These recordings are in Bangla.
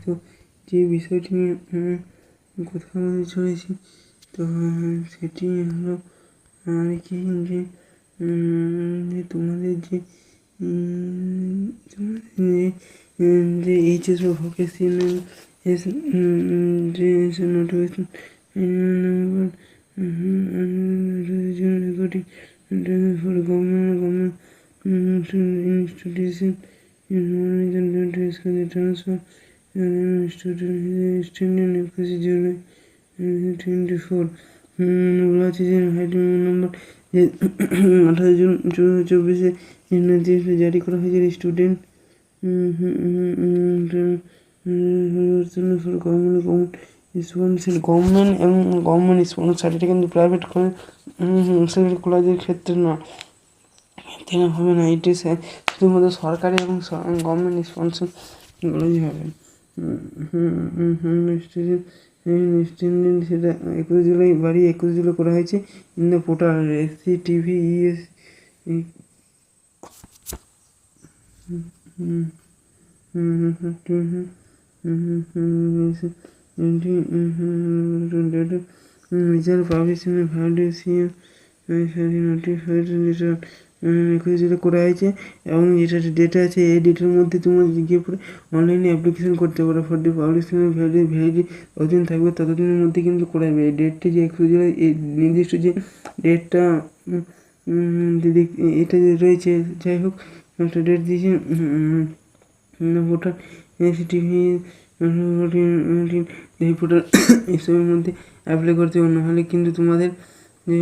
তো যে বিষয়টি নিয়ে কথা বলতে চলেছি, তো সেটি হলো আর কি যে তোমাদের যে যে এইচএস বা ভোকেশনাল যে notification recording for government institution transfer student 21 July 24 বলা আছে যে হাইট নম্বর যে 28 জুন 2024 নির্দেশ জারি করা হয়েছে স্টুডেন্ট গভর্নমেন্ট এবং গভর্নমেন্ট স্পন্সর, এটা কিন্তু প্রাইভেট কলেজের ক্ষেত্রে না, হবে না। এটি শুধুমাত্র সরকারি এবং গভর্নমেন্ট স্পন্সর কলেজই হবে। সেটা 21 জুলাই 21 জুলাই করা হয়েছে in the portal SCTVES publication notified 21 জুলাই করা হয়েছে এবং যেটা ডেটা আছে এই ডেটার মধ্যে তোমরা গিয়ে পরে অনলাইনে অ্যাপ্লিকেশন করতে পারো। ফর দি পাবলিশন ভ্যালিডিটি যতদিন থাকবে ততদিনের মধ্যে কিন্তু করা যাবে। এই ডেটটি যে 21 জুলাই, এই নির্দিষ্ট যে ডেটটা এটা যে রয়েছে, যাই হোক একটা ডেট দিয়েছে ভোটার SCTV এই ভোটার এসবের মধ্যে অ্যাপ্লাই করতে হবে, নাহলে কিন্তু তোমাদের যে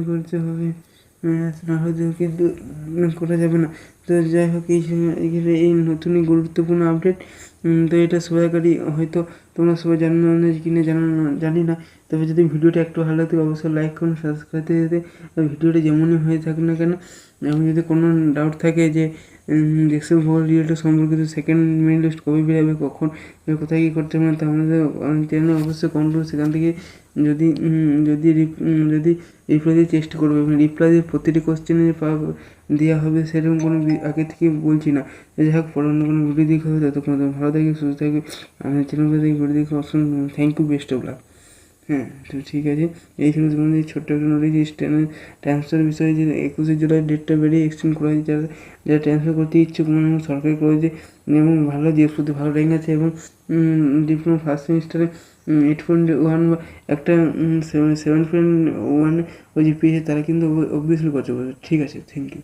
করতে হবে, না হয়তো কিন্তু করা যাবে না। তো যাই হোক এই নতুনই গুরুত্বপূর্ণ আপডেট। তো এটা সবাইকারই হয়তো তোমরা সবাই জানো না কি না জানি না। তবে যদি ভিডিওটা একটু ভালো লাগে অবশ্যই লাইক করুন, সাবস্ক্রাইব দিতে। ভিডিওটা যেমনই হয়ে থাকুক না কেন, এবং যদি কোনো ডাউট থাকে যে এক্সেল ভূগোল রিলেটেড সম্পর্কিত সেকেন্ড মেইন লিস্ট কবে বেরোবে, কখন, কোথায় কী করতে হবে, তা আমাদের চ্যানেলে অবশ্যই কমেন্ট করুন। সেখান থেকে যদি রিপ্লাই দিয়ে চেষ্টা করবো, এবং রিপ্লাই দিয়ে প্রতিটি কোশ্চেনে দেওয়া হবে সেরকম কোনো আগে থেকে বলছি না। যাই হোক, পরে অন্য কোনো ভিডিও দেখে হবে, ততক্ষণ ভালো থাকবে, সুস্থ থাকবে। আমাদের চ্যানেলকে দেখে ভিডিও দেখে অসংখ্য thank you, best of luck. হ্যাঁ, তো ঠিক আছে। এই ছিল তোমাদের ছোট্ট একটা নোটিশ ট্রান্সফার বিষয়ে, যে 21 জুলাই ডেটটা বেরিয়ে এক্সটেন্ড করা হয়েছে। যারা ট্রান্সফার করতে ইচ্ছুক সরকারি কলেজে এবং ভালো জিএসপুতে ভালো র্যাঙ্ক আছে এবং ডিপ্লোমা ফার্স্ট সেমিস্টারে 8.1 বা একটা 7.1 ওই জিপিএ, তারা কিন্তু অবভিয়াসলি করতে পারবে। ঠিক আছে, থ্যাংক ইউ।